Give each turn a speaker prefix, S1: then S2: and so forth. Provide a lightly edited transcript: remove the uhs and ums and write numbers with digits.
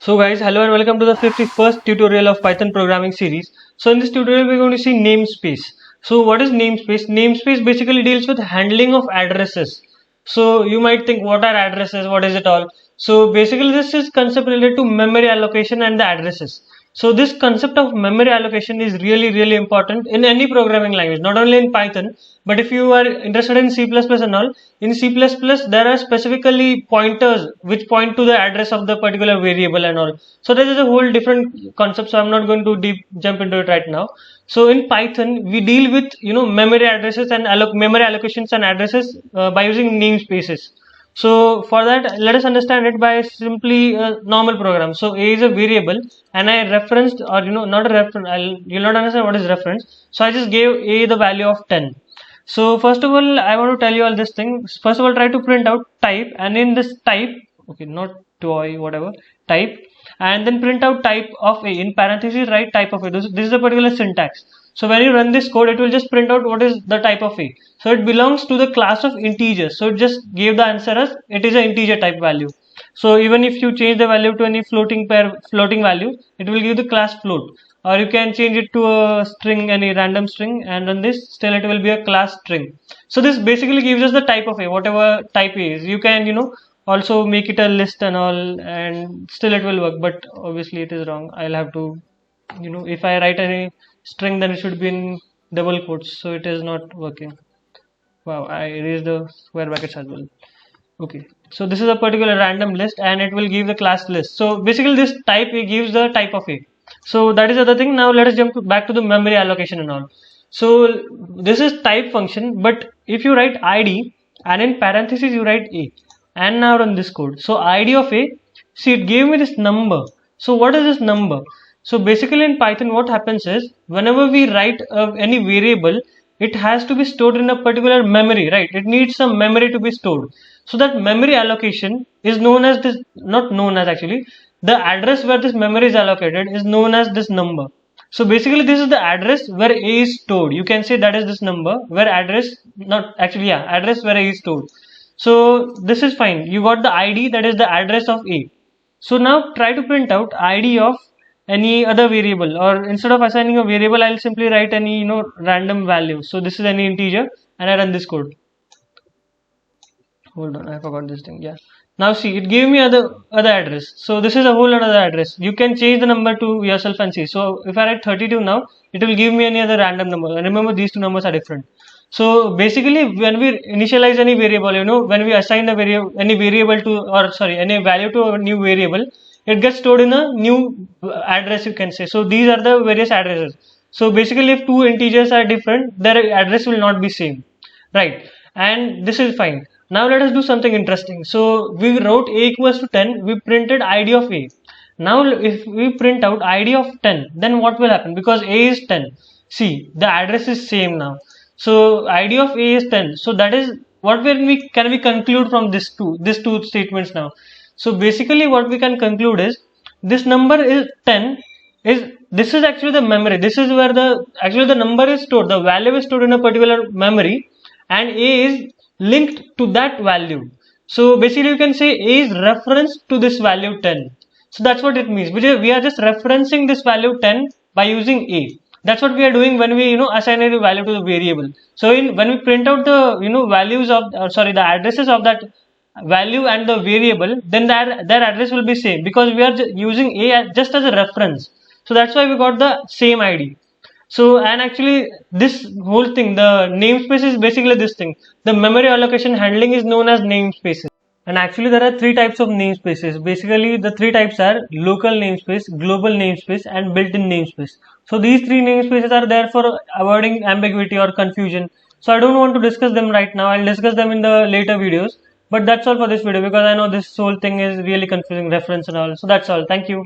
S1: So guys, hello and welcome to the 51st tutorial of Python programming series. So in this tutorial we're going to see namespace. So what is namespace? Namespace basically deals with handling of addresses. So you might think, what are addresses? What is it all? So basically this is concept related to memory allocation and the addresses. So this concept of memory allocation is really important in any programming language, not only in Python, but if you are interested in C++ and all, in C++ there are specifically pointers which point to the address of the particular variable and all. So that is a whole different concept, so I'm not going to deep jump into it right now. So in Python we deal with memory addresses and memory allocations and addresses by using namespaces. So for that, let us understand it by simply a normal program. So a is a variable, and I referenced, or not a reference. You'll not understand what is reference. So I just gave a the value of 10. So first of all, I want to tell you all this thing. First of all, try to print out type, and in this type, okay, not toy, whatever, type, and then print out type of a. In parentheses, write type of a. This is a particular syntax. So when you run this code, it will just print out what is the type of a. So it belongs to the class of integers. So it just gave the answer as it is an integer type value. So even if you change the value to any floating value, it will give the class float. Or you can change it to a string, any random string, and on this still it will be a class string. So this basically gives us the type of a, whatever type a is. You can also make it a list and all, and still it will work, but obviously it is wrong. I'll have to if I write any string, then it should be in double quotes, so it is not working. Wow, I erased the square brackets as well. Okay, so this is a particular random list and it will give the class list. So basically this type it gives the type of a. So that is the other thing. Now let us jump back to the memory allocation and all. So this is type function, but if you write id and in parentheses you write a, and now run this code. So id of a, see, it gave me this number. So what is this number? So basically in Python what happens is, whenever we write any variable, it has to be stored in a particular memory, right? It needs some memory to be stored. So that memory allocation is known as this, not known as actually, the address where this memory is allocated is known as this number. So basically this is the address where a is stored. You can say that is this number where address, not actually, yeah, address where a is stored. So this is fine. You got the id, that is the address of a. So now try to print out id of any other variable, or instead of assigning a variable, I'll simply write any random value. So this is any integer, and I run this code. Hold on, I forgot this thing. Yeah, now see, it gave me other address. So this is a whole other address. You can change the number to yourself and see. So if I write 32 now, it will give me any other random number. And remember, these two numbers are different. So basically when we initialize any variable, when we assign the variable, any value to a new variable, it gets stored in a new address, you can say. So these are the various addresses. So basically if two integers are different, their address will not be same, right? And this is fine. Now let us do something interesting. So we wrote a equals to 10, we printed id of a. Now if we print out id of 10, then what will happen? Because a is 10, see, the address is same now. So id of a is 10. So that is what can we conclude from these two statements now. So basically what we can conclude is, this number is 10, this is actually the memory. This is where the number is stored. The value is stored in a particular memory, and a is linked to that value. So basically you can say a is referenced to this value 10. So that's what it means. We are just referencing this value 10 by using a. That's what we are doing when we assign a value to the variable. So when we print out the values of the addresses of that value and the variable, then their address will be same, because we are using a just as a reference. So that's why we got the same id. So, and actually this whole thing, the namespace, is basically this thing. The memory allocation handling is known as namespaces. And actually there are three types of namespaces. Basically the three types are local namespace, global namespace, and built-in namespace. So these three namespaces are there for avoiding ambiguity or confusion. So I don't want to discuss them right now. I'll discuss them in the later videos. But that's all for this video, because I know this whole thing is really confusing, reference and all. So that's all. Thank you.